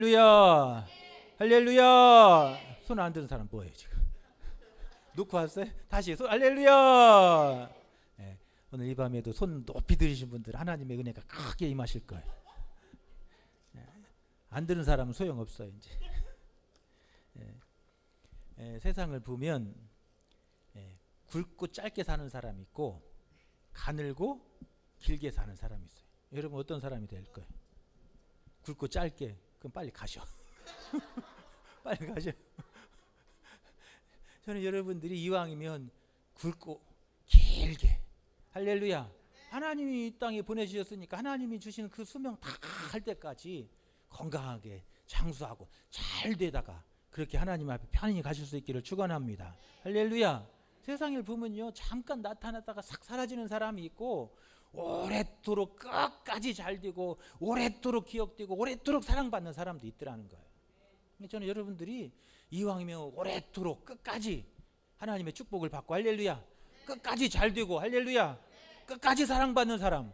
할렐루야. 할렐루야. 손 안 드는 사람 뭐예요 지금? 놓고 왔어요? 다시 손 할렐루야. 네, 오늘 이 밤에도 손 높이 들으신 분들 하나님의 은혜가 크게 임하실 거예요. 네, 안 드는 사람은 소용없어요 이제. 세상을 보면 굵고 짧게 사는 사람이 있고 가늘고 길게 사는 사람이 있어요. 여러분 어떤 사람이 될 거예요? 굵고 짧게. 그럼 빨리 가셔. 빨리 가셔. 저는 여러분들이 이왕이면 굵고 길게. 할렐루야. 하나님이 이 땅에 보내주셨으니까 하나님이 주신 그 수명 다 할 때까지 건강하게 장수하고 잘 되다가 그렇게 하나님 앞에 편히 가실 수 있기를 축원합니다. 할렐루야. 세상을 보면요 잠깐 나타났다가 싹 사라지는 사람이 있고 오랫도록 끝까지 잘 되고 오랫도록 기억되고 오랫도록 사랑받는 사람도 있더라는 거예요. 저는 여러분들이 이왕이면 오랫도록 끝까지 하나님의 축복을 받고 할렐루야 끝까지 잘 되고 할렐루야 끝까지 사랑받는 사람,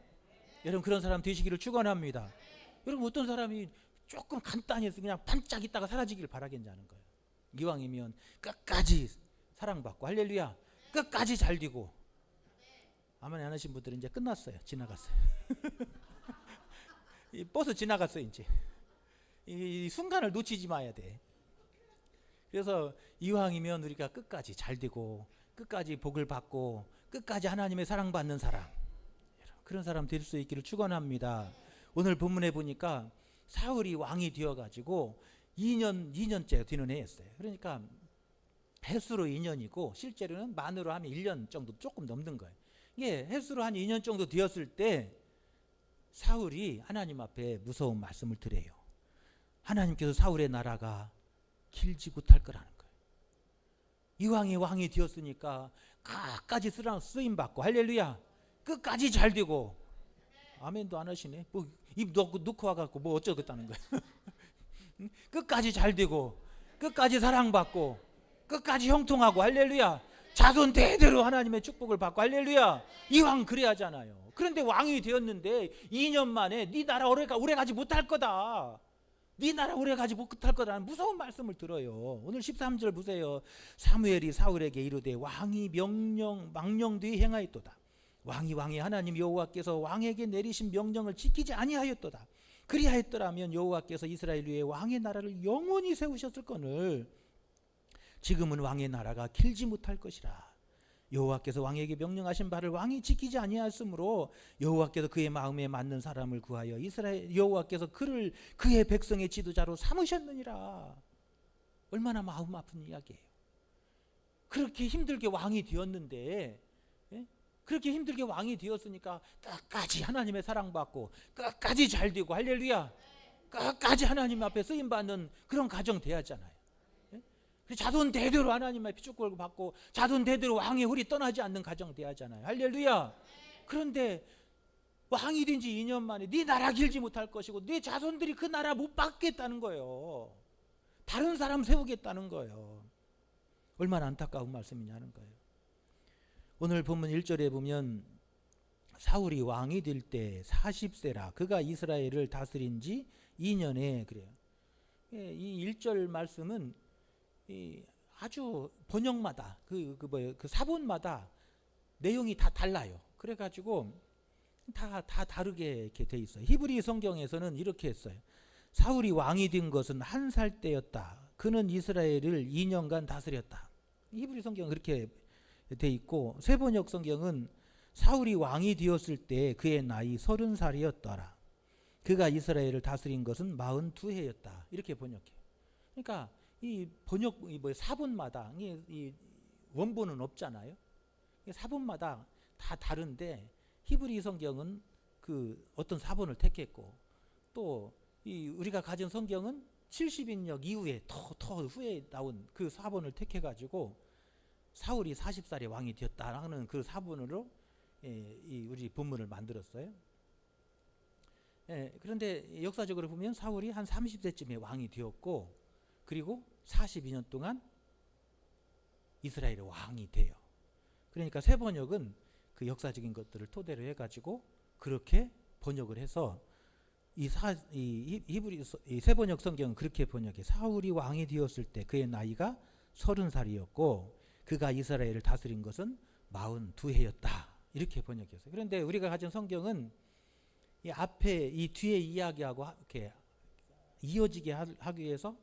여러분 그런 사람 되시기를 축원합니다. 여러분 어떤 사람이 조금 간단히 해서 그냥 반짝 있다가 사라지기를 바라겠냐는 거예요. 이왕이면 끝까지 사랑받고 할렐루야 끝까지 잘 되고. 아멘 안 하신 분들은 이제 끝났어요. 지나갔어요. 이 버스 지나갔어요. 이제 이 순간을 놓치지 마야 돼. 그래서 이왕이면 우리가 끝까지 잘 되고 끝까지 복을 받고 끝까지 하나님의 사랑받는 사람, 그런 사람 될 수 있기를 축원합니다. 오늘 본문에 보니까 사울이 왕이 되어가지고 2년째 되는 해였어요. 그러니까 횟수로 2년이고 실제로는 만으로 하면 1년 정도 조금 넘는 거예요. 이게 횟수로 한 2년 정도 되었을 때 사울이 하나님 앞에 무서운 말씀을 드려요. 하나님께서 사울의 나라가 길지 못할 거라는 거예요. 이왕이 왕이 되었으니까 끝까지 쓰임받고 할렐루야 끝까지 잘 되고. 아멘도 안 하시네. 뭐 입 놓고 와갖고 뭐 어쩌겠다는 거예요. 끝까지 잘 되고 끝까지 사랑받고 끝까지 형통하고 할렐루야 자손 대대로 하나님의 축복을 받고 할렐루야. 이왕 그래야 하잖아요. 그런데 왕이 되었는데 2년 만에 네 나라 오래가지 못할 거다. 네 나라 오래가지 못할 거다라는 무서운 말씀을 들어요. 오늘 13절 보세요. 사무엘이 사울에게 이르되 왕이 망령되이 행하였도다. 왕이 하나님 여호와께서 왕에게 내리신 명령을 지키지 아니하였도다. 그리하였더라면 여호와께서 이스라엘 위에 왕의 나라를 영원히 세우셨을거늘 지금은 왕의 나라가 길지 못할 것이라. 여호와께서 왕에게 명령하신 바를 왕이 지키지 아니하였으므로 여호와께서 그의 마음에 맞는 사람을 구하여 이스라엘 여호와께서 그를 그의 백성의 지도자로 삼으셨느니라. 얼마나 마음 아픈 이야기예요. 그렇게 힘들게 왕이 되었는데, 그렇게 힘들게 왕이 되었으니까 끝까지 하나님의 사랑받고 끝까지 잘 되고 할렐루야 끝까지 하나님 앞에 쓰임받는 그런 가정 돼야 하잖아요. 자손 대대로 하나님의 축복을 받고 자손 대대로 왕의 홀이 떠나지 않는 가정 돼야 하잖아요. 할렐루야. 그런데 왕이 된 지 2년 만에 네 나라 길지 못할 것이고 네 자손들이 그 나라 못 받겠다는 거예요. 다른 사람 세우겠다는 거예요. 얼마나 안타까운 말씀이냐는 거예요. 오늘 본문 1절에 보면 사울이 왕이 될 때 40세라 그가 이스라엘을 다스린 지 2년에 그래요. 이 1절 말씀은 아주 번역마다 그 사본마다 내용이 다 달라요. 그래가지고 다 다르게 이렇게 돼 있어요. 히브리 성경에서는 이렇게 했어요. 사울이 왕이 된 것은 1살 때였다. 그는 이스라엘을 2년간 다스렸다. 히브리 성경은 그렇게 돼 있고 세번역 성경은 사울이 왕이 되었을 때 그의 나이 30살이었더라. 그가 이스라엘을 다스린 것은 42해였다. 이렇게 번역해요. 그러니까 이 번역 사본마다 이 원본은 없잖아요. 사본마다 다 다른데 히브리 성경은 그 어떤 사본을 택했고 또 이 우리가 가진 성경은 70인역 이후에 더 후에 나온 그 사본을 택해가지고 사울이 40살에 왕이 되었다라는 그 사본으로 이 우리 본문을 만들었어요. 그런데 역사적으로 보면 사울이 한 30세쯤에 왕이 되었고 그리고 42년 동안 이스라엘의 왕이 돼요. 그러니까 새 번역은 그 역사적인 것들을 토대로 해가지고 그렇게 번역을 해서 히브리서 이 세번역 성경은 그렇게 번역해. 사울이 왕이 되었을 때 그의 나이가 30살이었고 그가 이스라엘을 다스린 것은 42해였다. 이렇게 번역했어요. 그런데 우리가 가진 성경은 이 앞에 이 뒤에 이야기하고 이렇게 이어지게 하기 위해서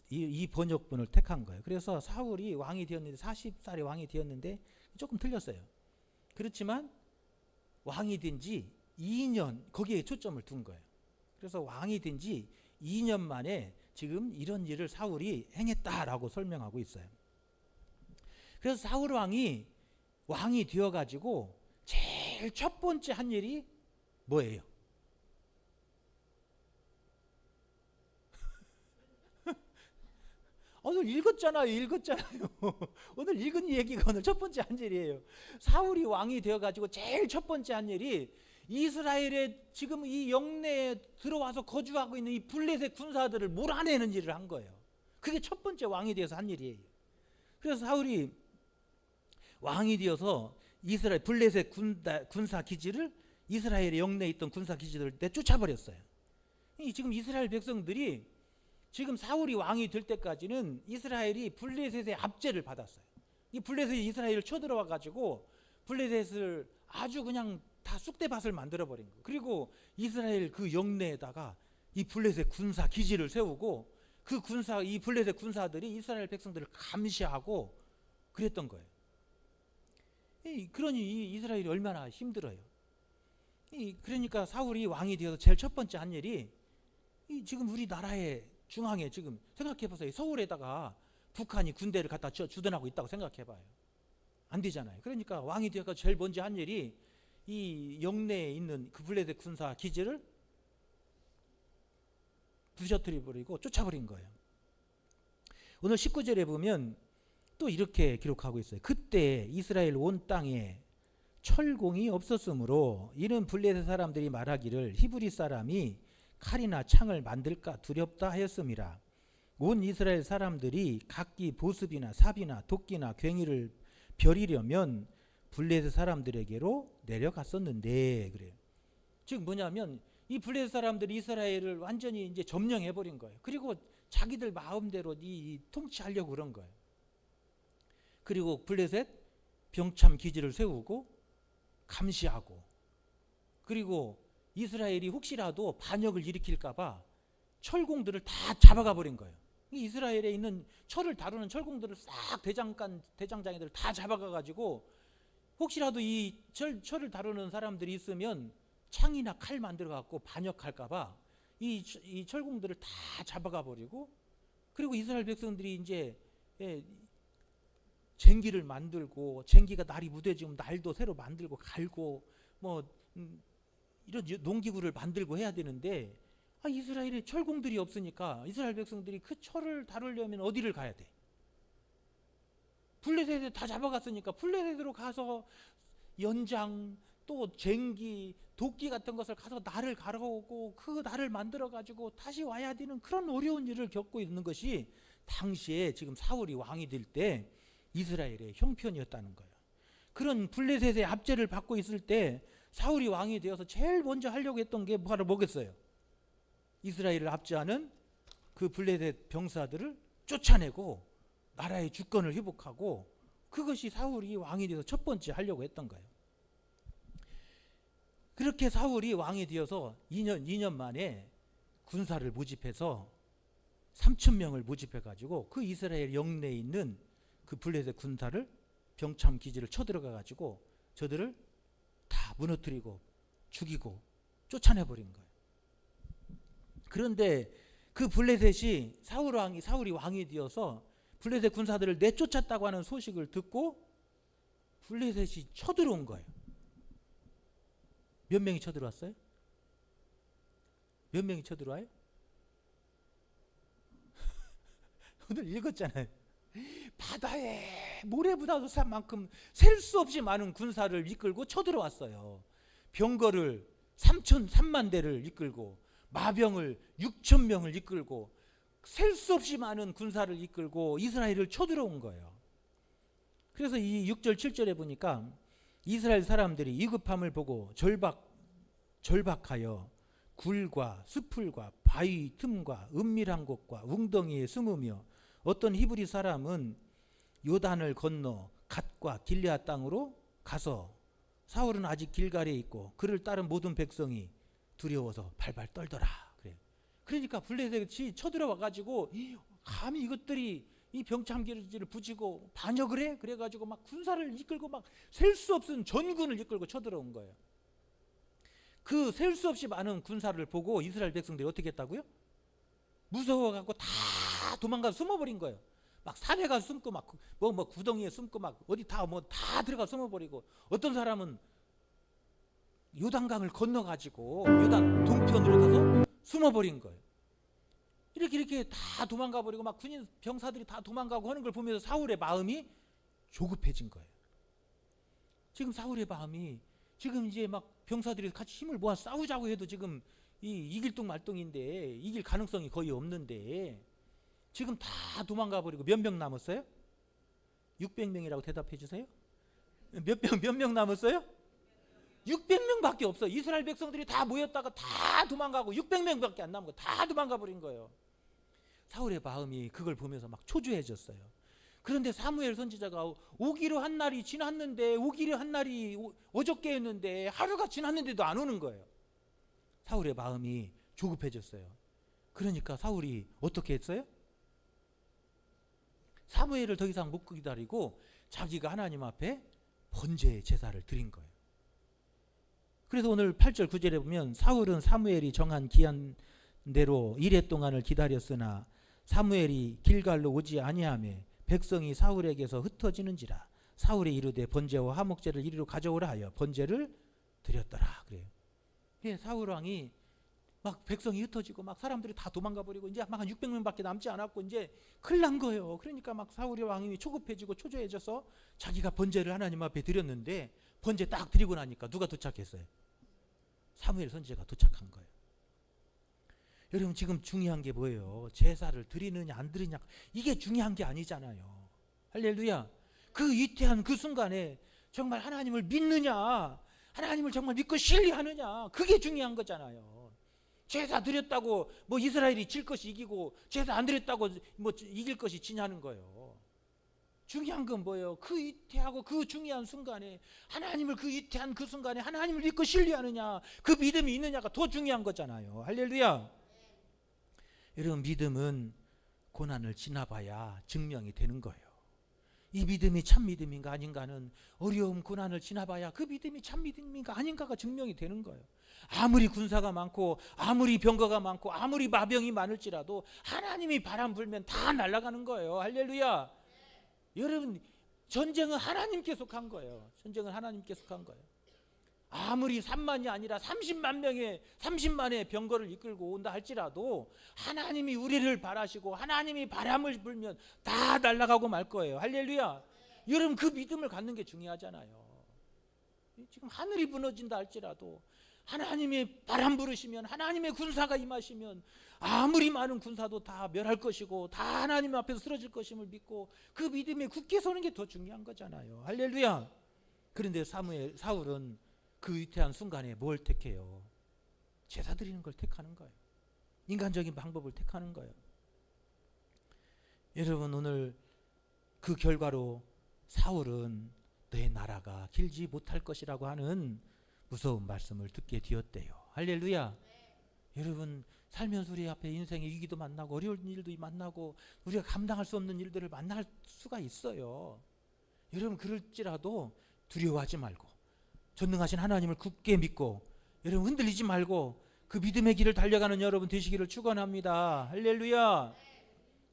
이 번역본을 택한 거예요. 그래서 사울이 왕이 되었는데 40살에 왕이 되었는데 조금 틀렸어요. 그렇지만 왕이 된 지 2년 거기에 초점을 둔 거예요. 그래서 왕이 된 지 2년 만에 지금 이런 일을 사울이 행했다라고 설명하고 있어요. 그래서 사울 왕이 되어가지고 제일 첫 번째 한 일이 뭐예요? 오늘 읽었잖아요. 오늘 읽은 얘기가 오늘 첫 번째 한 일이에요. 사울이 왕이 되어가지고 제일 첫 번째 한 일이 이스라엘에 지금 이 영내에 들어와서 거주하고 있는 이 블레셋 군사들을 몰아내는 일을 한 거예요. 그게 첫 번째 왕이 되어서 한 일이에요. 그래서 사울이 왕이 되어서 이스라엘 블레셋 군사 기지를 이스라엘의 영내에 있던 군사 기지들을 내쫓아버렸어요. 지금 이스라엘 백성들이 지금 사울이 왕이 될 때까지는 이스라엘이 블레셋의 압제를 받았어요. 이 블레셋이 이스라엘을 쳐들어와 가지고 블레셋을 아주 그냥 다 쑥대밭을 만들어 버린 거예요. 그리고 이스라엘 그 영내에다가 이 블레셋 군사 기지를 세우고 이 블레셋 군사들이 이스라엘 백성들을 감시하고 그랬던 거예요. 그러니 이 이스라엘이 얼마나 힘들어요. 그러니까 사울이 왕이 되어서 제일 첫 번째 한 일이 지금 우리나라의 중앙에 지금 생각해 보세요. 서울에다가 북한이 군대를 갖다 주둔하고 있다고 생각해 봐요. 안 되잖아요. 그러니까 왕이 되어서 제일 먼저 한 일이 이 영내에 있는 그 블레셋 군사 기지를 부셔뜨려 버리고 쫓아버린 거예요. 오늘 19절에 보면 또 이렇게 기록하고 있어요. 그때 이스라엘 온 땅에 철공이 없었으므로 이는 블레셋 사람들이 말하기를 히브리 사람이 칼이나 창을 만들까 두렵다 하였음이라. 온 이스라엘 사람들이 각기 보습이나 삽이나 도끼나 괭이를 벼리려면 블레셋 사람들에게로 내려갔었는데 그래요. 즉 뭐냐면 이 블레셋 사람들이 이스라엘을 완전히 이제 점령해 버린 거예요. 그리고 자기들 마음대로 통치하려고 그런 거예요. 그리고 블레셋 병참 기지를 세우고 감시하고, 그리고 이스라엘이 혹시라도 반역을 일으킬까봐 철공들을 다 잡아가 버린 거예요. 이스라엘에 있는 철을 다루는 철공들을 싹 대장장이들을 다 잡아가 가지고 혹시라도 이 철을 다루는 사람들이 있으면 창이나 칼 만들어 갖고 반역할까봐 이 철공들을 다 잡아가 버리고, 그리고 이스라엘 백성들이 이제 쟁기를 만들고, 쟁기가 날이 무뎌지면 날도 새로 만들고 갈고 이런 농기구를 만들고 해야 되는데 이스라엘에 철공들이 없으니까 이스라엘 백성들이 그 철을 다루려면 어디를 가야 돼? 블레셋에 다 잡아갔으니까 블레셋으로 가서 연장 또 쟁기 도끼 같은 것을 가서 날을 갈아오고 그 날을 만들어 가지고 다시 와야 되는 그런 어려운 일을 겪고 있는 것이 당시에 지금 사울이 왕이 될 때 이스라엘의 형편이었다는 거예요. 그런 블레셋의 압제를 받고 있을 때 사울이 왕이 되어서 제일 먼저 하려고 했던 게 바로 뭐겠어요? 이스라엘을 압제하는 그 블레셋 병사들을 쫓아내고 나라의 주권을 회복하고, 그것이 사울이 왕이 되어서 첫 번째 하려고 했던 거예요. 그렇게 사울이 왕이 되어서 2년 만에 군사를 모집해서 3,000명을 모집해가지고 그 이스라엘 영내에 있는 그 블레셋 군사를 병참 기지를 쳐들어가 가지고 저들을 다 무너뜨리고 죽이고 쫓아내버린 거예요. 그런데 그 블레셋이 사울이 왕이 되어서 블레셋 군사들을 내쫓았다고 하는 소식을 듣고 블레셋이 쳐들어온 거예요. 몇 명이 쳐들어왔어요? 몇 명이 쳐들어와요? 오늘 읽었잖아요. 바다에 모래보다도 싼 만큼 셀 수 없이 많은 군사를 이끌고 쳐들어왔어요. 병거를 3만 대를 이끌고 마병을 6,000명을 이끌고 셀 수 없이 많은 군사를 이끌고 이스라엘을 쳐들어온 거예요. 그래서 이 6절 7절에 보니까 이스라엘 사람들이 위급함을 보고 절박하여 굴과 수풀과 바위 틈과 은밀한 곳과 웅덩이에 숨으며 어떤 히브리 사람은 요단을 건너 갓과 길르앗 땅으로 가서 사울은 아직 길갈에 있고 그를 따른 모든 백성이 두려워서 발발 떨더라. 그래. 그러니까 블레셋이 쳐들어와 가지고 감히 이것들이 이 병참기를 부지고 반역을 해. 그래가지고 막 군사를 이끌고 막 셀 수 없은 전군을 이끌고 쳐들어온 거예요. 그 셀 수 없이 많은 군사를 보고 이스라엘 백성들이 어떻게 했다고요? 무서워갖고 다 도망가서 숨어버린 거예요. 막 산에 가서 숨고 막 뭐 구덩이에 숨고 막 어디 다 들어가 숨어버리고 어떤 사람은 요단강을 건너가지고 요단 동편으로 가서 숨어버린 거예요. 이렇게 다 도망가 버리고 막 군인 병사들이 다 도망가고 하는 걸 보면서 사울의 마음이 조급해진 거예요. 지금 사울의 마음이 지금 이제 막 병사들이 같이 힘을 모아 싸우자고 해도 지금 이길 둥 말둥인데 이길 가능성이 거의 없는데 지금 다 도망가 버리고 몇 명 남았어요? 600명이라고 대답해 주세요. 몇 명 남았어요? 600명밖에 없어. 이스라엘 백성들이 다 모였다가 다 도망가고 600명밖에 안 남은 거 다 도망가 버린 거예요. 사울의 마음이 그걸 보면서 막 초조해졌어요. 그런데 사무엘 선지자가 오기로 한 날이 지났는데 오기로 한 날이 어저께였는데 하루가 지났는데도 안 오는 거예요. 사울의 마음이 조급해졌어요. 그러니까 사울이 어떻게 했어요? 사무엘을 더 이상 못 기다리고 자기가 하나님 앞에 번제 제사를 드린 거예요. 그래서 오늘 8절 9절에 보면 사울은 사무엘이 정한 기한대로 이레 동안을 기다렸으나 사무엘이 길갈로 오지 아니하매 백성이 사울에게서 흩어지는지라 사울이 이르되 번제와 화목제를 이리로 가져오라 하여 번제를 드렸더라. 그래요. 사울 왕이 막 백성이 흩어지고 막 사람들이 다 도망가 버리고 이제 막 한 600명밖에 남지 않았고 이제 큰일 난 거예요. 그러니까 막 사울의 왕이 초급해지고 초조해져서 자기가 번제를 하나님 앞에 드렸는데 번제 딱 드리고 나니까 누가 도착했어요? 사무엘 선지자가 도착한 거예요. 여러분 지금 중요한 게 뭐예요? 제사를 드리느냐 안 드리냐 이게 중요한 게 아니잖아요. 할렐루야. 그 위태한 그 순간에 정말 하나님을 믿느냐 하나님을 정말 믿고 신뢰하느냐 그게 중요한 거잖아요. 제사 드렸다고 뭐 이스라엘이 질 것이 이기고 제사 안 드렸다고 뭐 이길 것이 지냐는 거예요. 중요한 건 뭐예요? 그 위태하고 그 중요한 순간에 하나님을 그 위태한 그 순간에 하나님을 믿고 신뢰하느냐 그 믿음이 있느냐가 더 중요한 거잖아요. 할렐루야. 여러분 믿음은 고난을 지나봐야 증명이 되는 거예요. 이 믿음이 참 믿음인가 아닌가는 어려움 고난을 지나봐야 그 믿음이 참 믿음인가 아닌가가 증명이 되는 거예요. 아무리 군사가 많고 아무리 병거가 많고 아무리 마병이 많을지라도 하나님이 바람 불면 다 날아가는 거예요. 할렐루야. 여러분 전쟁은 하나님께 속한 거예요. 전쟁은 하나님께 속한 거예요. 아무리 3만이 아니라 30만의 병거를 이끌고 온다 할지라도 하나님이 우리를 바라시고 하나님이 바람을 불면 다 날아가고 말 거예요. 할렐루야. 여러분 그 믿음을 갖는 게 중요하잖아요. 지금 하늘이 무너진다 할지라도 하나님이 바람 부르시면 하나님의 군사가 임하시면 아무리 많은 군사도 다 멸할 것이고 다 하나님 앞에서 쓰러질 것임을 믿고 그 믿음에 굳게 서는 게 더 중요한 거잖아요. 할렐루야. 그런데 사울은 그 위태한 순간에 뭘 택해요? 제사 드리는 걸 택하는 거예요. 인간적인 방법을 택하는 거예요. 여러분 오늘 그 결과로 사울은 너의 나라가 길지 못할 것이라고 하는 무서운 말씀을 듣게 되었대요. 할렐루야. 여러분 살면서 우리 앞에 인생의 위기도 만나고 어려운 일도 만나고 우리가 감당할 수 없는 일들을 만날 수가 있어요. 여러분 그럴지라도 두려워하지 말고 전능하신 하나님을 굳게 믿고 여러분 흔들리지 말고 그 믿음의 길을 달려가는 여러분 되시기를 축원합니다. 할렐루야.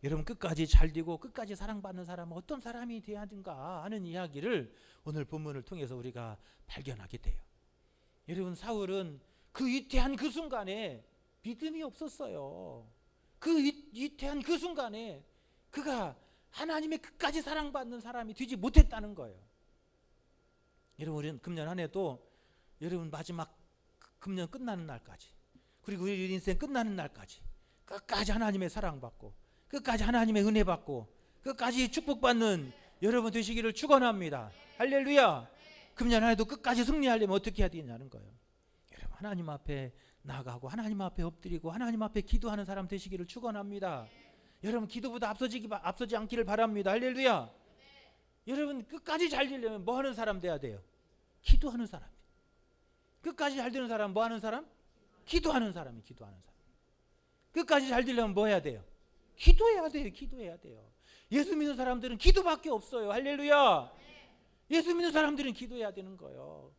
여러분 끝까지 잘 되고 끝까지 사랑받는 사람은 어떤 사람이 되어야 하는가 하는 이야기를 오늘 본문을 통해서 우리가 발견하게 돼요. 여러분 사울은 그 위태한 그 순간에 믿음이 없었어요. 그 위태한 그 순간에 그가 하나님의 끝까지 사랑받는 사람이 되지 못했다는 거예요. 여러분 우리는 금년 한 해도 여러분 마지막 금년 끝나는 날까지 그리고 우리 인생 끝나는 날까지 끝까지 하나님의 사랑받고 끝까지 하나님의 은혜 받고 끝까지 축복받는 여러분 되시기를 축원합니다. 할렐루야. 금년 한 해도 끝까지 승리하려면 어떻게 해야 되냐는 거예요. 여러분 하나님 앞에 나아가고 하나님 앞에 엎드리고 하나님 앞에 기도하는 사람 되시기를 축원합니다. 여러분 기도보다 앞서지 않기를 바랍니다. 할렐루야. 여러분 끝까지 잘 되려면 뭐 하는 사람 돼야 돼요? 기도하는 사람. 끝까지 잘 되는 사람 뭐 하는 사람? 기도하는 사람이 기도하는 사람. 끝까지 잘 되려면 뭐 해야 돼요? 기도해야 돼요. 기도해야 돼요. 예수 믿는 사람들은 기도밖에 없어요. 할렐루야. 예수 믿는 사람들은 기도해야 되는 거예요.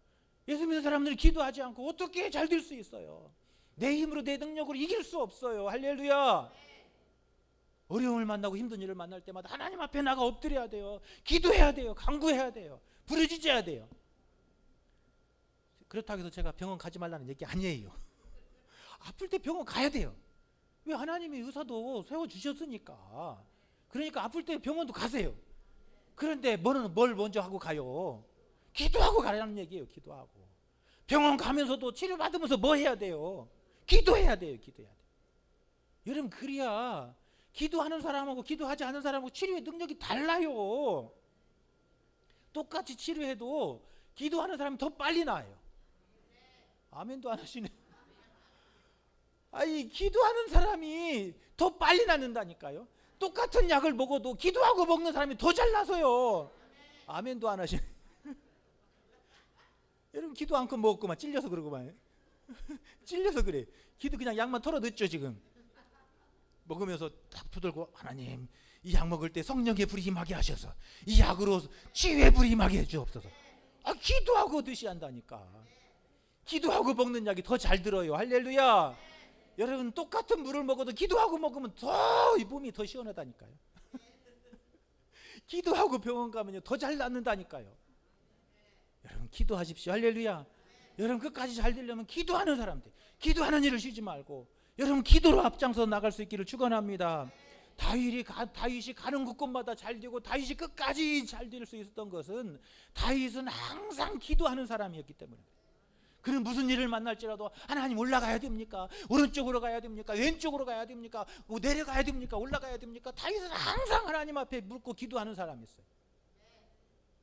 예수 믿는 사람들은 기도하지 않고 어떻게 잘 될 수 있어요? 내 힘으로 내 능력으로 이길 수 없어요. 할렐루야. 어려움을 만나고 힘든 일을 만날 때마다 하나님 앞에 나가 엎드려야 돼요. 기도해야 돼요. 간구해야 돼요. 부르짖어야 돼요. 그렇다고 해서 제가 병원 가지 말라는 얘기 아니에요. 아플 때 병원 가야 돼요. 왜? 하나님이 의사도 세워주셨으니까. 그러니까 아플 때 병원도 가세요. 그런데 뭘 먼저 하고 가요? 기도하고 가라는 얘기예요. 기도하고. 병원 가면서도 치료받으면서 뭐 해야 돼요? 기도해야 돼요. 기도해야 돼요. 여러분 그래야 기도하는 사람하고 기도하지 않은 사람하고 치료의 능력이 달라요. 똑같이 치료해도 기도하는 사람이 더 빨리 나아요. 아멘도 안 하시네. 아니 기도하는 사람이 더 빨리 낫는다니까요. 똑같은 약을 먹어도 기도하고 먹는 사람이 더 잘 나서요. 아멘도 안 하시네. 여러분 기도 않고 먹었구만. 찔려서 그러고만. 찔려서 그래. 기도 그냥 약만 털어 넣죠 지금. 먹으면서 딱 부들고 하나님 이 약 먹을 때 성령의 불이 임하게 하셔서 이 약으로 치유의 불이 임하게 해주옵소서. 기도하고 드셔야 한다니까. 기도하고 먹는 약이 더 잘 들어요. 할렐루야. 여러분 똑같은 물을 먹어도 기도하고 먹으면 더 이 몸이 더 시원하다니까요. 기도하고 병원 가면요 더 잘 낫는다니까요. 여러분 기도하십시오. 할렐루야. 여러분 끝까지 잘 되려면 기도하는 사람들, 기도하는 일을 쉬지 말고 여러분 기도로 앞장서 나갈 수 있기를 축원합니다. 다윗이 가는 곳곳마다 잘 되고 다윗이 끝까지 잘 될 수 있었던 것은 다윗은 항상 기도하는 사람이었기 때문에. 그는 무슨 일을 만날지라도 하나님 올라가야 됩니까? 오른쪽으로 가야 됩니까? 왼쪽으로 가야 됩니까? 내려가야 됩니까? 올라가야 됩니까? 다윗은 항상 하나님 앞에 묻고 기도하는 사람이었어요.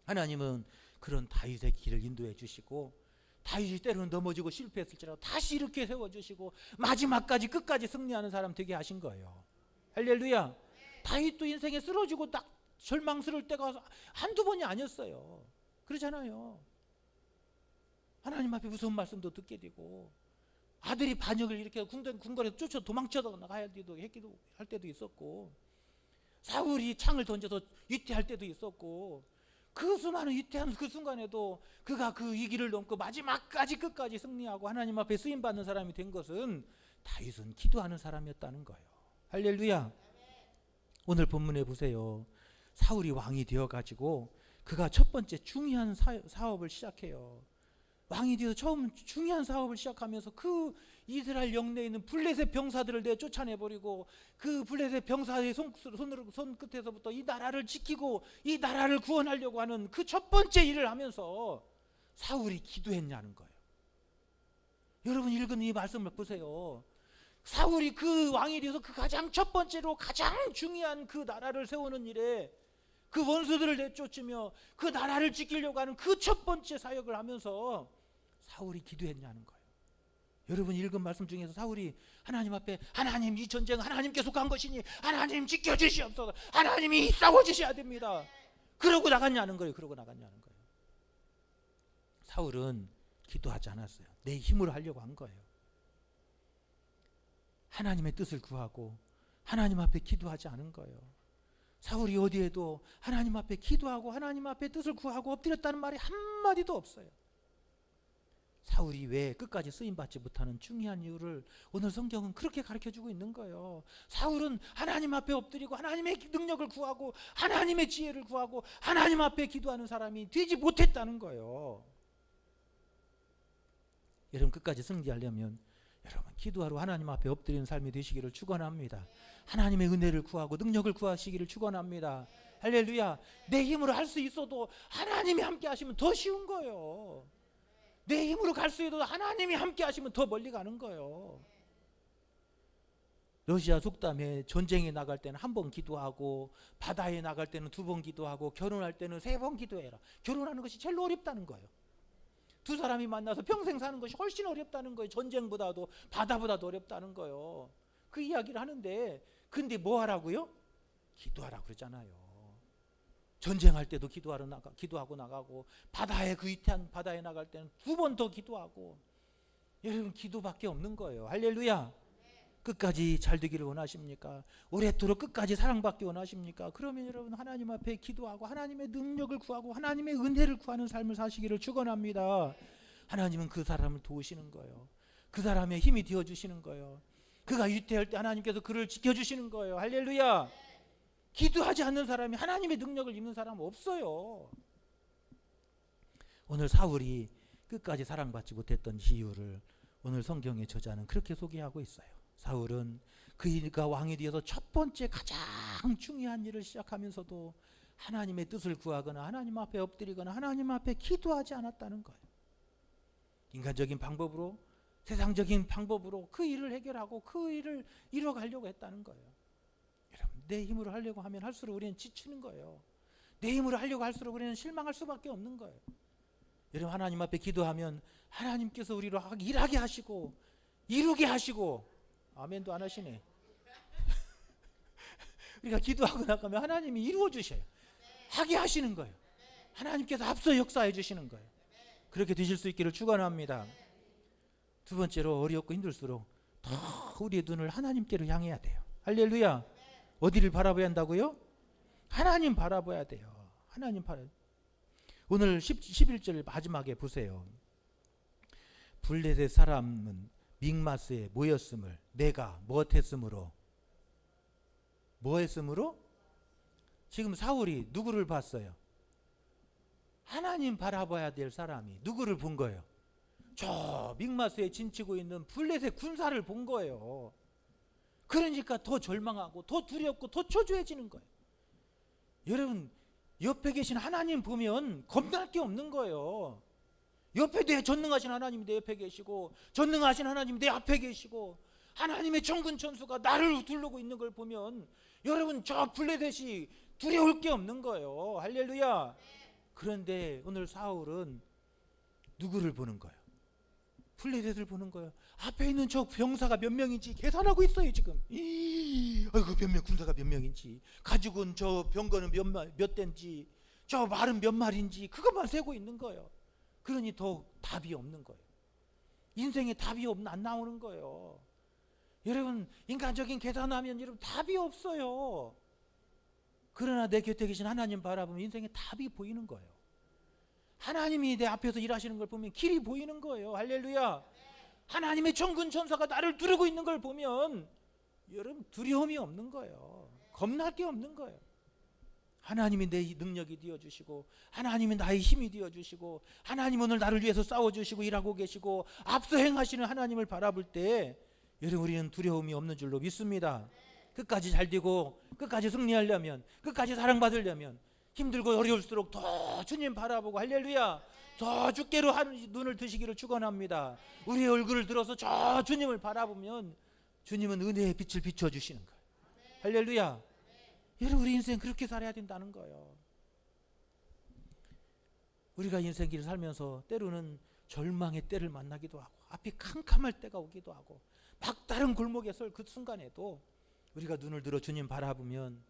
하나님은 그런 다윗의 길을 인도해 주시고 다윗이 때로는 넘어지고 실패했을지라도 다시 이렇게 세워주시고 마지막까지 끝까지 승리하는 사람 되게 하신 거예요. 할렐루야. 다윗도 인생에 쓰러지고 딱 절망스러울 때가 한두 번이 아니었어요. 그러잖아요. 하나님 앞에 무서운 말씀도 듣게 되고 아들이 반역을 이렇게 궁궐에서 쫓아 도망쳐 나가야 할 때도 있었고 사울이 창을 던져서 위태할 때도 있었고 그 수많은 위태한 그 순간에도 그가 그 위기를 넘고 마지막까지 끝까지 승리하고 하나님 앞에 쓰임받는 사람이 된 것은 다윗은 기도하는 사람이었다는 거예요. 할렐루야. 오늘 본문에 보세요. 사울이 왕이 되어가지고 그가 첫 번째 중요한 사업을 시작해요. 왕이 되어서 처음 중요한 사업을 시작하면서 그 이스라엘 영내에 있는 블레셋 병사들을 쫓아내버리고 그 블레셋 병사의 손끝에서부터 이 나라를 지키고 이 나라를 구원하려고 하는 그 첫 번째 일을 하면서 사울이 기도했냐는 거예요. 여러분 읽은 이 말씀을 보세요. 사울이 그 왕이 되어서 그 가장 첫 번째로 가장 중요한 그 나라를 세우는 일에 그 원수들을 내쫓으며 그 나라를 지키려고 하는 그 첫 번째 사역을 하면서 사울이 기도했냐는 거예요. 여러분 읽은 말씀 중에서 사울이 하나님 앞에 하나님 이 전쟁은 하나님께 속한 것이니 하나님 지켜주시옵소서. 하나님이 싸워주셔야 됩니다. 그러고 나갔냐는 거예요. 그러고 나갔냐는 거예요. 사울은 기도하지 않았어요. 내 힘으로 하려고 한 거예요. 하나님의 뜻을 구하고 하나님 앞에 기도하지 않은 거예요. 사울이 어디에도 하나님 앞에 기도하고 하나님 앞에 뜻을 구하고 엎드렸다는 말이 한마디도 없어요. 사울이 왜 끝까지 쓰임받지 못하는 중요한 이유를 오늘 성경은 그렇게 가르쳐주고 있는 거예요. 사울은 하나님 앞에 엎드리고 하나님의 능력을 구하고 하나님의 지혜를 구하고 하나님 앞에 기도하는 사람이 되지 못했다는 거예요. 여러분 끝까지 승리하려면 여러분 기도하러 하나님 앞에 엎드리는 삶이 되시기를 축원합니다. 하나님의 은혜를 구하고 능력을 구하시기를 축원합니다. 할렐루야. 내 힘으로 할 수 있어도 하나님이 함께 하시면 더 쉬운 거예요. 내 힘으로 갈 수 있어도 하나님이 함께 하시면 더 멀리 가는 거예요. 러시아 속담에 전쟁에 나갈 때는 한 번 기도하고 바다에 나갈 때는 2번 기도하고 결혼할 때는 3번 기도해라. 결혼하는 것이 제일 어렵다는 거예요. 두 사람이 만나서 평생 사는 것이 훨씬 어렵다는 거예요. 전쟁보다도 바다보다도 어렵다는 거예요. 그 이야기를 하는데, 근데 뭐 하라고요? 기도하라고 그러잖아요. 전쟁할 때도 기도하고 나가고, 바다에 그 위태한 바다에 나갈 때는 2번 더 기도하고. 여러분, 기도밖에 없는 거예요. 할렐루야. 끝까지 잘 되기를 원하십니까? 오랫도록 끝까지 사랑받기 원하십니까? 그러면 여러분, 하나님 앞에 기도하고 하나님의 능력을 구하고 하나님의 은혜를 구하는 삶을 사시기를 축원합니다. 하나님은 그 사람을 도우시는 거예요. 그 사람의 힘이 되어주시는 거예요. 그가 위태할 때 하나님께서 그를 지켜주시는 거예요. 할렐루야. 기도하지 않는 사람이 하나님의 능력을 입는 사람은 없어요. 오늘 사울이 끝까지 사랑받지 못했던 이유를 오늘 성경의 저자는 그렇게 소개하고 있어요. 사울은 그가 왕이 되어서 첫 번째 가장 중요한 일을 시작하면서도 하나님의 뜻을 구하거나 하나님 앞에 엎드리거나 하나님 앞에 기도하지 않았다는 거예요. 인간적인 방법으로, 세상적인 방법으로 그 일을 해결하고 그 일을 이뤄가려고 했다는 거예요. 여러분, 내 힘으로 하려고 하면 할수록 우리는 지치는 거예요. 내 힘으로 하려고 할수록 우리는 실망할 수밖에 없는 거예요. 여러분, 하나님 앞에 기도하면 하나님께서 우리로 일하게 하시고 이루게 하시고, 아멘도 안 하시네. 우리가 기도하고 나가면 하나님이 이루어 주셔요. 하게 하시는 거예요. 하나님께서 앞서 역사해 주시는 거예요. 그렇게 되실 수 있기를 축원합니다. 두 번째로, 어렵고 힘들수록 더 우리의 눈을 하나님께로 향해야 돼요. 할렐루야. 어디를 바라봐야 한다고요? 하나님 바라봐야 돼요. 하나님 오늘 11절 마지막에 보세요. 블레셋 사람은 믹마스에 모였음을 내가 무엇했으므로, 지금 사울이 누구를 봤어요? 하나님 바라봐야 될 사람이 누구를 본 거예요? 저 믹마스에 진치고 있는 블레셋 군사를 본 거예요. 그러니까 더 절망하고 더 두렵고 더 초조해지는 거예요. 여러분, 옆에 계신 하나님 보면 겁날 게 없는 거예요. 옆에 내 전능하신 하나님이 내 옆에 계시고, 전능하신 하나님이 내 앞에 계시고, 하나님의 천군 천수가 나를 두르고 있는 걸 보면 여러분, 저 블레셋이 두려울 게 없는 거예요. 할렐루야. 그런데 오늘 사울은 누구를 보는 거예요? 블레셋을 보는 거예요. 앞에 있는 저 병사가 몇 명인지 계산하고 있어요 지금. 아이고, 군사가 몇 명인지, 가지고 온 저 병거는 몇 대인지, 저 말은 몇 마리인지, 그것만 세고 있는 거예요. 그러니 더 답이 없는 거예요. 인생에 답이 안 나오는 거예요. 여러분, 인간적인 계산하면 여러분 답이 없어요. 그러나 내 곁에 계신 하나님 바라보면 인생에 답이 보이는 거예요. 하나님이 내 앞에서 일하시는 걸 보면 길이 보이는 거예요. 할렐루야. 하나님의 천군 천사가 나를 두르고 있는 걸 보면 여러분, 두려움이 없는 거예요. 겁날 게 없는 거예요. 하나님이 내 능력이 되어주시고, 하나님이 나의 힘이 되어주시고, 하나님 오늘 나를 위해서 싸워주시고 일하고 계시고 앞서 행하시는 하나님을 바라볼 때 여러분, 우리는 두려움이 없는 줄로 믿습니다. 끝까지 잘 되고 끝까지 승리하려면, 끝까지 사랑받으려면 힘들고 어려울수록 더 주님 바라보고, 할렐루야, 더 주께로 눈을 드시기를 축원합니다. 우리의 얼굴을 들어서 저 주님을 바라보면 주님은 은혜의 빛을 비춰주시는 거예요. 할렐루야. 여러분, 우리 인생 그렇게 살아야 된다는 거예요. 우리가 인생길을 살면서 때로는 절망의 때를 만나기도 하고, 앞이 캄캄할 때가 오기도 하고, 막다른 골목에 설 그 순간에도 우리가 눈을 들어 주님 바라보면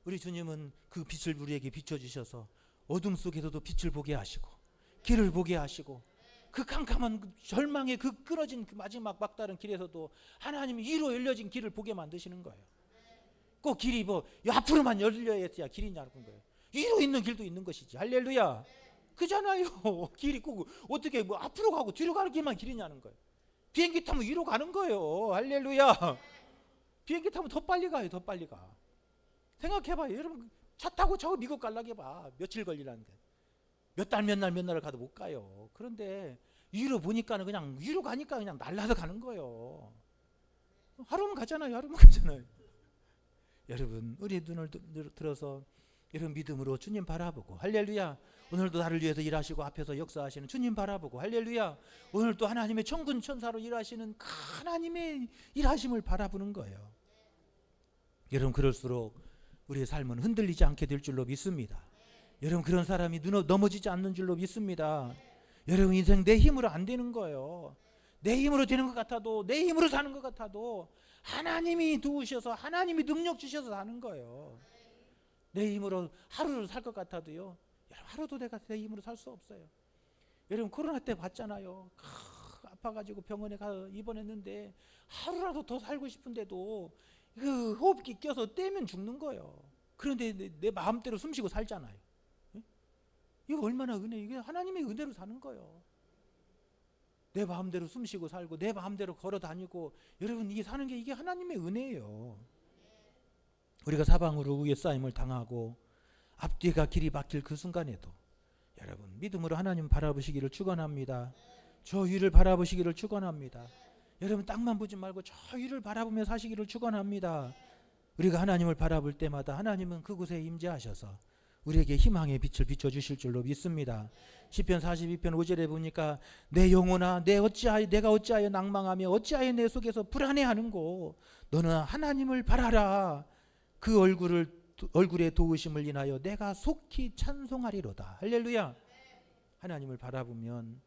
우리 주님은 그 빛을 우리에게 비춰주셔서 어둠 속에서도 빛을 보게 하시고 길을 보게 하시고, 그 캄캄한 절망의 그 끊어진 그 마지막 막다른 길에서도 하나님이 위로 열려진 길을 보게 만드시는 거예요. 꼭 길이 앞으로만 열려야 길이 얇은 거예요. 위로 있는 길도 있는 것이지. 할렐루야. 그잖아요. 길이 꼭 어떻게 앞으로 가고 뒤로 가는 길만 길이냐는 거예요. 비행기 타면 위로 가는 거예요. 할렐루야. 비행기 타면 더 빨리 가요. 더 빨리 가. 생각해봐요. 여러분, 차 타고 저 미국 가려고 해봐. 며칠 걸리라는 게. 몇 달 몇 날을 가도 못 가요. 그런데 위로 보니까는 그냥 위로 가니까 그냥 날라서 가는 거예요. 하루면 가잖아요. 여러분, 우리 눈을 들어서 이런 믿음으로 주님 바라보고, 할렐루야, 오늘도 나를 위해서 일하시고 앞에서 역사하시는 주님 바라보고, 할렐루야, 오늘도 하나님의 천군 천사로 일하시는 하나님의 일하심을 바라보는 거예요. 여러분, 그럴수록 우리의 삶은 흔들리지 않게 될 줄로 믿습니다. 여러분, 그런 사람이 넘어지지 않는 줄로 믿습니다. 여러분 인생 내 힘으로 안 되는 거예요. 내 힘으로 되는 것 같아도, 내 힘으로 사는 것 같아도 하나님이 도우셔서, 하나님이 능력 주셔서 사는 거예요. 내 힘으로 하루를 살 것 같아도요, 여러분 하루도 내가 내 힘으로 살 수 없어요. 여러분 코로나 때 봤잖아요. 아파가지고 병원에 가서 입원했는데 하루라도 더 살고 싶은데도 그 호흡기 껴서 떼면 죽는 거예요. 그런데 내 마음대로 숨쉬고 살잖아요. 이거 얼마나 은혜, 이게 하나님의 은혜로 사는 거예요. 내 마음대로 숨쉬고 살고 내 마음대로 걸어 다니고, 여러분 이게 사는 게 이게 하나님의 은혜예요. 우리가 사방으로 우애싸임을 당하고 앞뒤가 길이 막힐 그 순간에도 여러분 믿음으로 하나님 바라보시기를 축원합니다. 저 위를 바라보시기를 축원합니다. 여러분 땅만 보지 말고 저 위를 바라보며 사시기를 축원합니다. 우리가 하나님을 바라볼 때마다 하나님은 그곳에 임재하셔서 우리에게 희망의 빛을 비춰주실 줄로 믿습니다. 시편 42편 5절에 보니까 내 영혼아 내가 어찌하여 낭망하며 어찌하여 내 속에서 불안해하는고, 너는 하나님을 바라라. 그 얼굴의 도우심을 인하여 내가 속히 찬송하리로다. 할렐루야. 하나님을 바라보면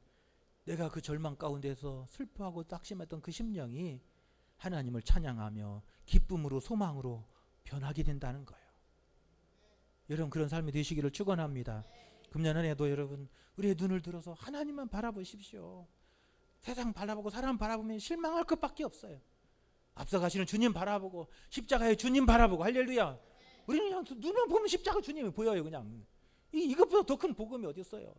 내가 그 절망 가운데서 슬퍼하고 낙심했던 그 심령이 하나님을 찬양하며 기쁨으로 소망으로 변하게 된다는 거예요. 여러분 그런 삶이 되시기를 축원합니다. 금년 한 해도 여러분 우리의 눈을 들어서 하나님만 바라보십시오. 세상 바라보고 사람 바라보면 실망할 것밖에 없어요. 앞서가시는 주님 바라보고 십자가의 주님 바라보고, 할렐루야. 우리는 그냥 눈을 보면 십자가 주님이 보여요. 그냥 이것보다 더 큰 복음이 어디 있어요.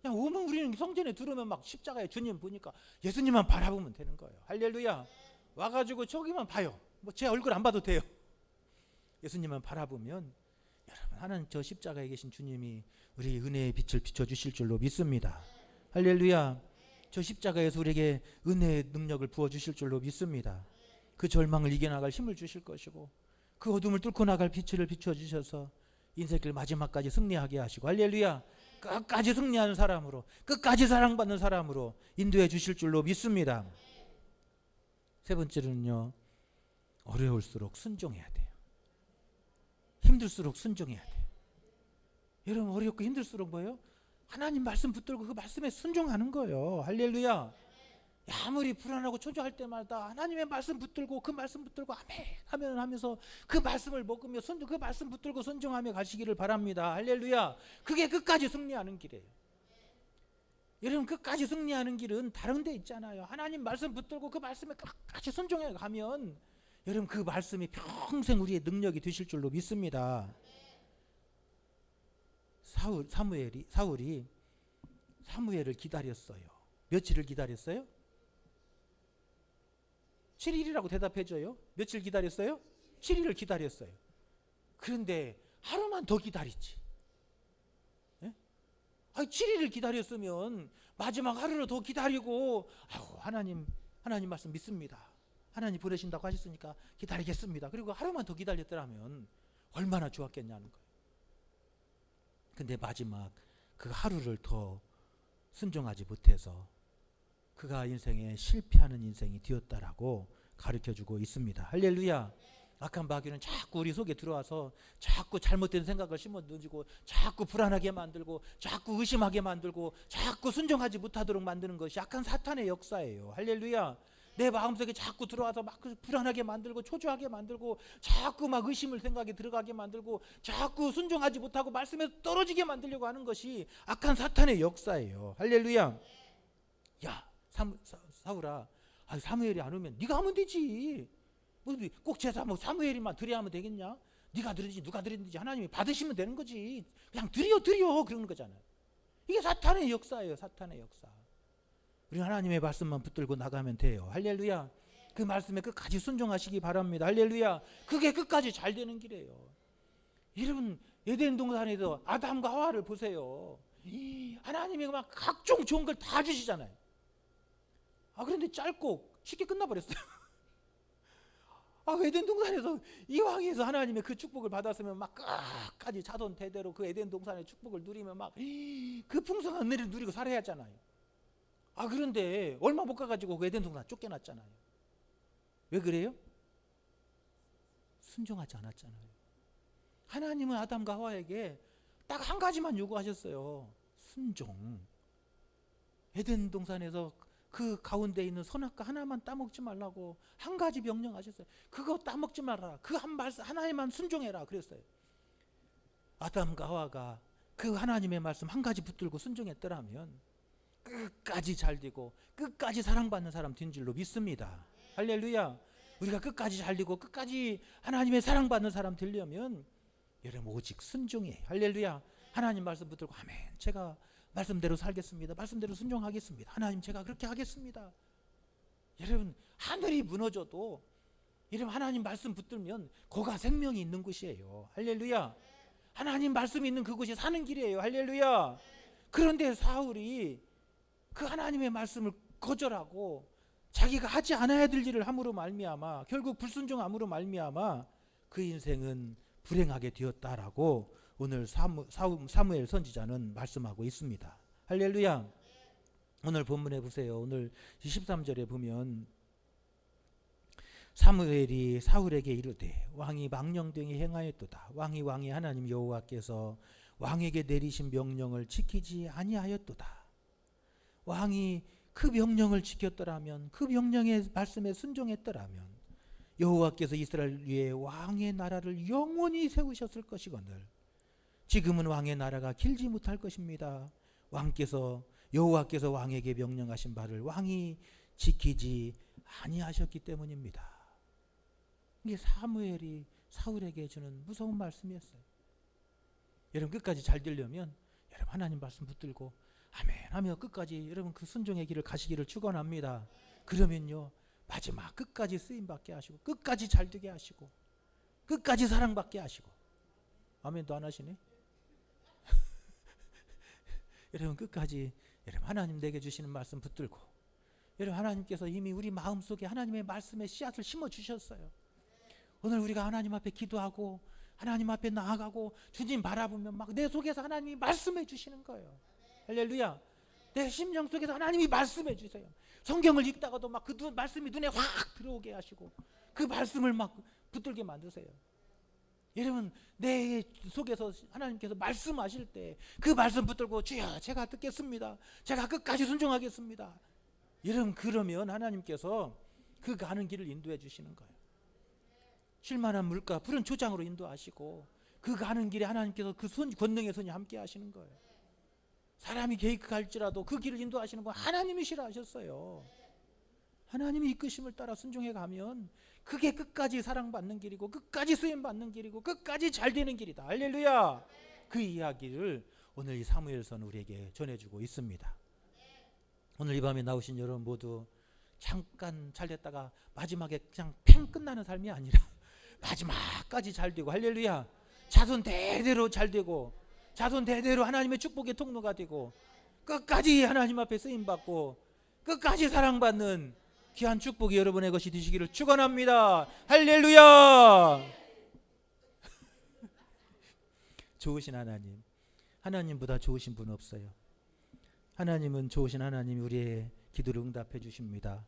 그냥 오면 우리는 성전에 들어오면 막 십자가의 주님 보니까 예수님만 바라보면 되는 거예요. 할렐루야. 와가지고 저기만 봐요. 뭐 제 얼굴 안 봐도 돼요. 예수님만 바라보면 여러분 하나님 저 십자가에 계신 주님이 우리 은혜의 빛을 비춰주실 줄로 믿습니다. 할렐루야. 저 십자가에서 우리에게 은혜의 능력을 부어주실 줄로 믿습니다. 그 절망을 이겨나갈 힘을 주실 것이고 그 어둠을 뚫고 나갈 빛을 비춰주셔서 인생길 마지막까지 승리하게 하시고, 할렐루야. 끝까지 승리하는 사람으로, 끝까지 사랑받는 사람으로 인도해 주실 줄로 믿습니다. 세 번째로는요, 어려울수록 순종해야 돼요. 힘들수록 순종해야 돼요. 여러분 어렵고 힘들수록 뭐예요? 하나님 말씀 붙들고 그 말씀에 순종하는 거예요. 할렐루야. 아무리 불안하고 초조할 때마다 하나님의 말씀 붙들고 그 말씀 붙들고 아멘 하면 하면서 그 말씀을 먹으며 그 말씀 붙들고 순종하며 가시기를 바랍니다. 할렐루야. 그게 끝까지 승리하는 길이에요. 여러분 끝까지 승리하는 길은 다른 데 있잖아요. 하나님 말씀 붙들고 그 말씀에 끝까지 순종해 가면 여러분 그 말씀이 평생 우리의 능력이 되실 줄로 믿습니다. 사울이 사무엘을 기다렸어요. 며칠을 기다렸어요? 7일이라고 대답해줘요. 며칠 기다렸어요? 7일을 기다렸어요. 그런데 하루만 더 기다리지. 예? 7일을 기다렸으면 마지막 하루를 더 기다리고 하나님 말씀 믿습니다. 하나님 보내신다고 하셨으니까 기다리겠습니다. 그리고 하루만 더 기다렸더라면 얼마나 좋았겠냐는 거예요. 근데 마지막 그 하루를 더 순종하지 못해서 그가 인생에 실패하는 인생이 되었다라고 가르쳐주고 있습니다. 할렐루야. 악한 마귀는 자꾸 우리 속에 들어와서 자꾸 잘못된 생각을 심어 던지고 자꾸 불안하게 만들고 자꾸 의심하게 만들고 자꾸 순종하지 못하도록 만드는 것이 약한 사탄의 역사예요. 할렐루야. 내 마음속에 자꾸 들어와서 막 불안하게 만들고 초조하게 만들고 자꾸 막 의심을 생각에 들어가게 만들고 자꾸 순종하지 못하고 말씀에서 떨어지게 만들려고 하는 것이 악한 사탄의 역사예요. 할렐루야. 야 사울아, 사무엘이 안 오면 네가 하면 되지. 꼭 제사 뭐 사무엘이만 드려야 하면 되겠냐? 네가 드리지 누가 드리든지 하나님이 받으시면 되는 거지. 그냥 드려 그러는 거잖아요. 이게 사탄의 역사예요. 사탄의 역사. 우리 하나님의 말씀만 붙들고 나가면 돼요. 할렐루야. 그 말씀에 끝까지 순종하시기 바랍니다. 할렐루야. 그게 끝까지 잘 되는 길이에요. 여러분 에덴 동산에서 아담과 하와를 보세요. 하나님이 막 각종 좋은 걸 다 주시잖아요. 그런데 짧고 쉽게 끝나버렸어요. 에덴 동산에서 이왕에서 하나님의 그 축복을 받았으면 막 끝까지 자손 대대로 그 에덴 동산의 축복을 누리면 막 그 풍성한 은혜를 누리고 살아야 하잖아요. 그런데 얼마 못 가가지고 그 에덴 동산 쫓겨났잖아요. 왜 그래요? 순종하지 않았잖아요. 하나님은 아담과 하와에게 딱 한 가지만 요구하셨어요. 순종. 에덴 동산에서 그 가운데 있는 선악과 하나만 따먹지 말라고 한 가지 명령하셨어요. 그거 따먹지 말아라. 그 한 말씀 하나에만 순종해라 그랬어요. 아담과 하와가 그 하나님의 말씀 한 가지 붙들고 순종했더라면 끝까지 잘 되고 끝까지 사랑받는 사람 된 줄로 믿습니다. 할렐루야. 우리가 끝까지 잘 되고 끝까지 하나님의 사랑받는 사람 되려면 여러분 오직 순종이에요. 할렐루야. 하나님 말씀 붙들고 아멘. 제가 말씀대로 살겠습니다. 말씀대로 순종하겠습니다. 하나님 제가 그렇게 하겠습니다. 여러분 하늘이 무너져도 여러분 하나님 말씀 붙들면 거가 생명이 있는 곳이에요. 할렐루야. 하나님 말씀이 있는 그곳이 사는 길이에요. 할렐루야. 그런데 사울이 그 하나님의 말씀을 거절하고 자기가 하지 않아야 될 일을 함으로 말미암아 결국 불순종함으로 말미암아 그 인생은 불행하게 되었다라고 오늘 사무엘 선지자는 말씀하고 있습니다. 할렐루야. 오늘 본문에 보세요. 오늘 23절에 보면 사무엘이 사울에게 이르되 왕이 망령되이 행하였도다. 왕이 하나님 여호와께서 왕에게 내리신 명령을 지키지 아니하였도다. 왕이 그 명령을 지켰더라면 그 명령의 말씀에 순종했더라면 여호와께서 이스라엘 위에 왕의 나라를 영원히 세우셨을 것이거늘 지금은 왕의 나라가 길지 못할 것입니다. 여호와께서 왕에게 명령하신 바를 왕이 지키지 아니하셨기 때문입니다. 이게 사무엘이 사울에게 주는 무서운 말씀이었어요. 여러분 끝까지 잘 되려면 여러분 하나님 말씀 붙들고 아멘 하며 끝까지 여러분 그 순종의 길을 가시기를 축원합니다. 그러면요 마지막 끝까지 쓰임받게 하시고 끝까지 잘 되게 하시고 끝까지 사랑받게 하시고 아멘도 안 하시네. 여러분 끝까지 여러분 하나님 내게 주시는 말씀 붙들고 여러분 하나님께서 이미 우리 마음속에 하나님의 말씀의 씨앗을 심어 주셨어요. 오늘 우리가 하나님 앞에 기도하고 하나님 앞에 나아가고 주님 바라보면 막 내 속에서 하나님이 말씀해 주시는 거예요. 할렐루야. 내 심령 속에서 하나님이 말씀해 주세요. 성경을 읽다가도 막 그 말씀이 눈에 확 들어오게 하시고 그 말씀을 막 붙들게 만드세요. 여러분 내 속에서 하나님께서 말씀하실 때 그 말씀 붙들고 주여 제가 듣겠습니다. 제가 끝까지 순종하겠습니다. 여러분 그러면 하나님께서 그 가는 길을 인도해 주시는 거예요. 쉴만한 물가 푸른 초장으로 인도하시고 그 가는 길에 하나님께서 그 권능의 손이 함께 하시는 거예요. 사람이 계획할지라도 그 길을 인도하시는 건 하나님이시라 하셨어요. 하나님이 이끄심을 따라 순종해 가면 그게 끝까지 사랑받는 길이고 끝까지 쓰임받는 길이고 끝까지 잘 되는 길이다. 할렐루야. 그 이야기를 오늘 이 사무엘서는 우리에게 전해주고 있습니다. 오늘 이 밤에 나오신 여러분 모두 잠깐 잘 됐다가 마지막에 그냥 팽 끝나는 삶이 아니라 마지막까지 잘 되고 할렐루야. 자손 대대로 잘 되고 자손 대대로 하나님의 축복의 통로가 되고 끝까지 하나님 앞에 쓰임받고 끝까지 사랑받는 귀한 축복이 여러분의 것이 되시기를 축원합니다. 할렐루야. 좋으신 하나님, 하나님보다 좋으신 분 없어요. 하나님은 좋으신 하나님이 우리의 기도를 응답해 주십니다.